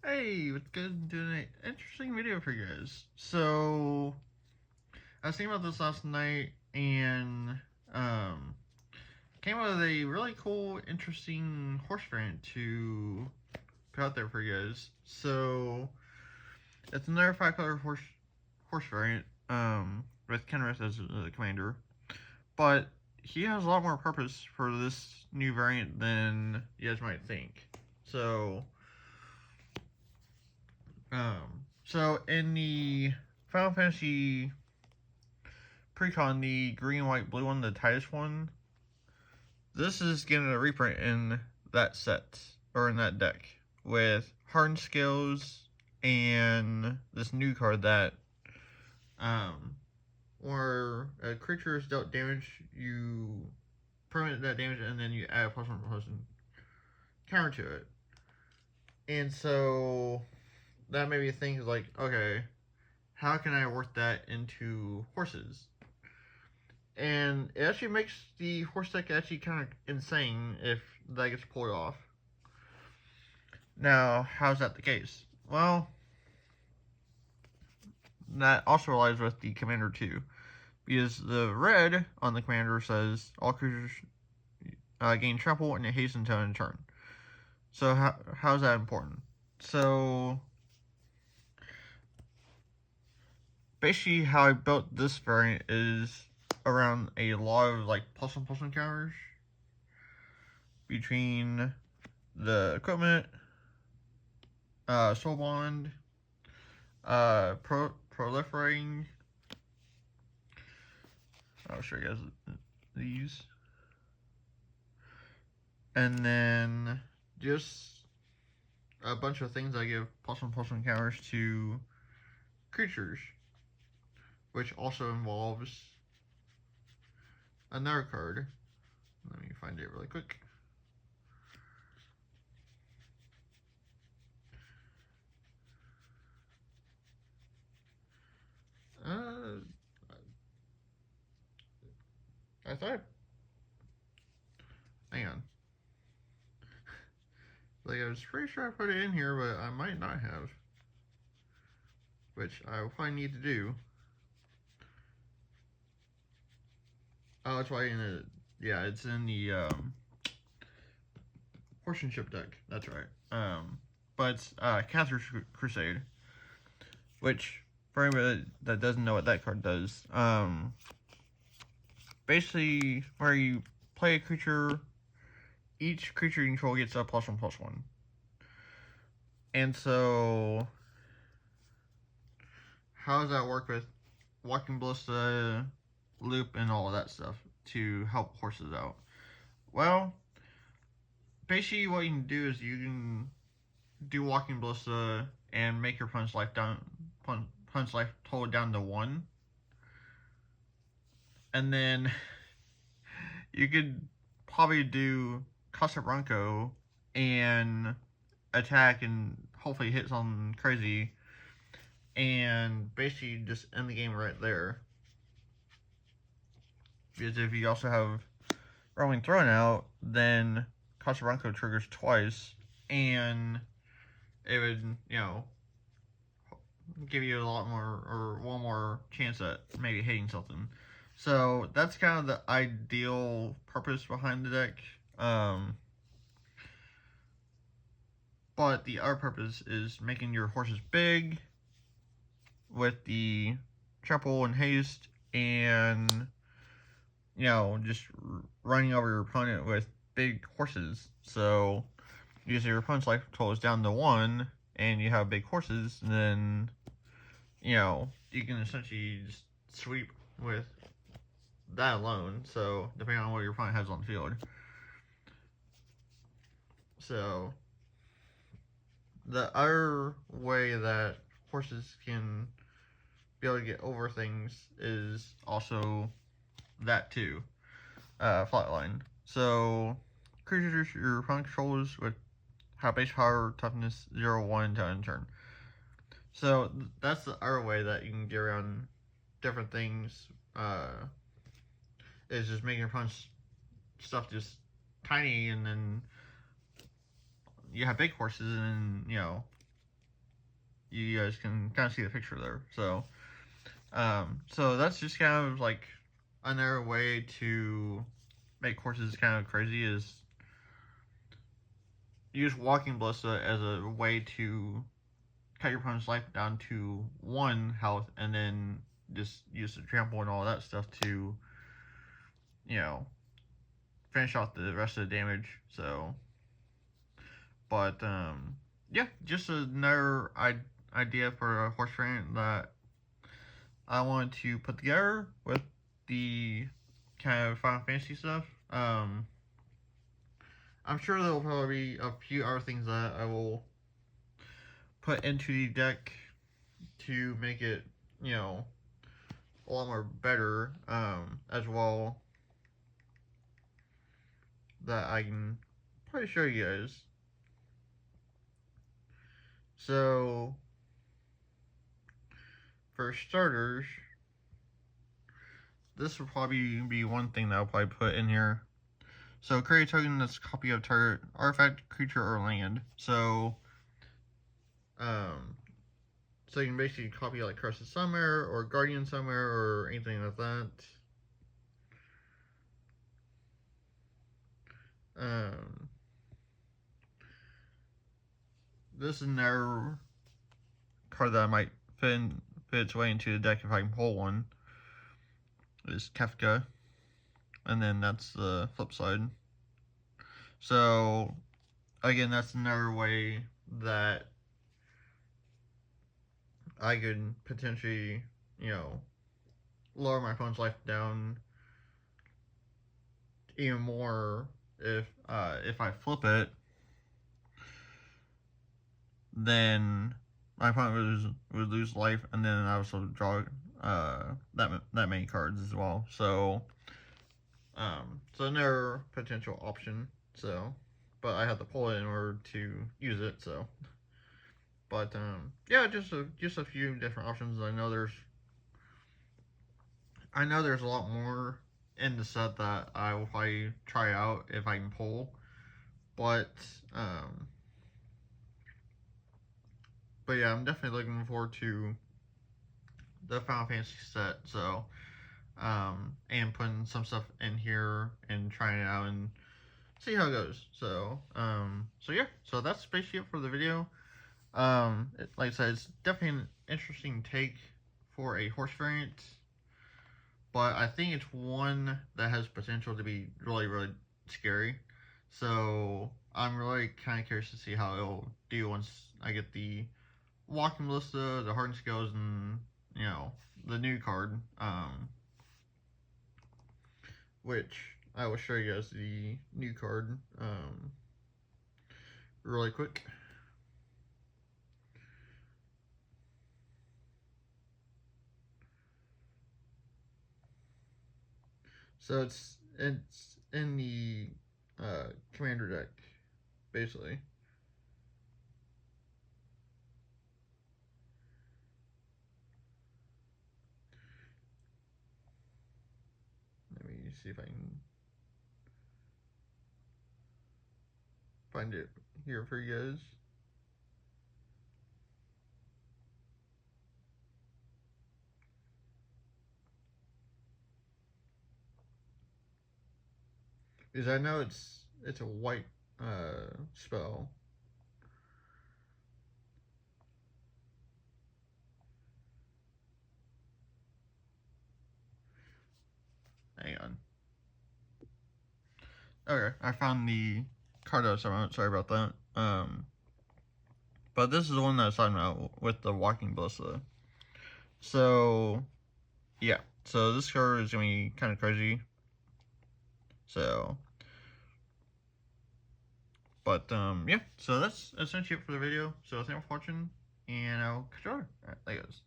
Hey, what's good? I'm doing an interesting video for you guys. So, I was thinking about this last night and um, came up with a really cool, interesting horse variant to put out there for you guys. So, it's another 5-color horse variant with Kenrith as the commander, but he has a lot more purpose for this new variant than you guys might think. So in the Final Fantasy Precon, the green, white, blue one, the Titus one, this is getting a reprint in that set, or in that deck, with Hardened Scales and this new card that, where a creature is dealt damage, you permanent that damage, and then you add a +1/+1 counter to it. And so that made me think, like, okay, how can I work that into horses? And it actually makes the horse deck actually kind of insane if that gets pulled off. Now, how's that the case? Well, that also relies with the commander too, because the red on the commander says all creatures gain trample and haste until end turn. So how's that important? So basically, how I built this variant is around a lot of like +1/+1 counters between the equipment, soul bond, proliferating. I'll show you guys these, and then just a bunch of things I give +1/+1 counters to creatures, which also involves another card. Let me find it really quick. I thought. Hang on. Like, I was pretty sure I put it in here, but I might not have. Which I will probably need to do. Oh, it's right in the. Yeah, it's in the Horsemanship deck. That's right. But it's Cather's Crusade, which for anybody that doesn't know what that card does, basically where you play a creature, each creature you control gets a +1/+1. And so, how does that work with Walking Ballista, Loop, and all of that stuff to help horses out? Well, basically what you can do is you can do Walking Ballista and make your punch life total down to 1. And then you could probably do Casablanco and attack and hopefully hit something crazy and basically just end the game right there. Because if you also have Rolling Throne out, then Casablanco triggers twice, and it would, give you a lot more, or one more chance at maybe hitting something. So that's kind of the ideal purpose behind the deck. But the other purpose is making your horses big with the trample and haste, and just running over your opponent with big horses. So usually your opponent's life total is down to 1, and you have big horses, and then you can essentially just sweep with that alone. So depending on what your opponent has on the field. So the other way that horses can be able to get over things is also that too. Flatline. So creatures your opponent controls with have base power, toughness 0/1 until end turn. So that's the other way that you can get around different things. Is just making your opponent's stuff just tiny, and then you have big horses, and you guys can kind of see the picture there. So that's just kind of like another way to make horses kind of crazy is use walking Ballista as a way to cut your opponent's life down to 1 health, and then just use the trample and all that stuff to, you know, finish off the rest of the damage. So, but yeah, just another idea for a horse variant that I wanted to put together with the kind of Final Fantasy stuff. I'm sure there'll probably be a few other things that I will put into the deck to make it, you know, a lot more better, as well, that I can probably show you guys. So, for starters, this will probably be one thing that I'll probably put in here. So, create a token that's a copy of target artifact, creature, or land. So you can basically copy like Curse of Summer or Guardian Summer or anything like that. This is another card that I might fit its way into the deck if I can pull one. Is Kefka, and then that's the flip side. So again, that's another way that I could potentially, you know, lower my opponent's life down even more if I flip it. Then my opponent would lose life, and then I also draw that many cards as well. So another potential option. So, but I have to pull it in order to use it. So, but yeah, just a few different options. I know there's a lot more in the set that I will probably try out if I can pull, but yeah, I'm definitely looking forward to the Final Fantasy set. So, and putting some stuff in here and trying it out and see how it goes. So, so yeah, so that's basically it for the video. Like I said, it's definitely an interesting take for a horse variant, but I think it's one that has potential to be really, really scary. So I'm really kind of curious to see how it'll do once I get the Walking Ballista, the Hardened Scales, and, you know, the new card, which I will show you guys the new card, really quick. So it's in the commander deck, basically. Let me see if I can find it here for you guys. Because I know it's a white spell. Hang on. Okay, I found the card I was talking about. Sorry about that. But this is the one that I was talking about with the Walking Ballista. So, yeah. So this card is going to be kind of crazy. So, but, yeah. So that's essentially it for the video. So thanks for watching, and I'll catch you later. Alright, there goes.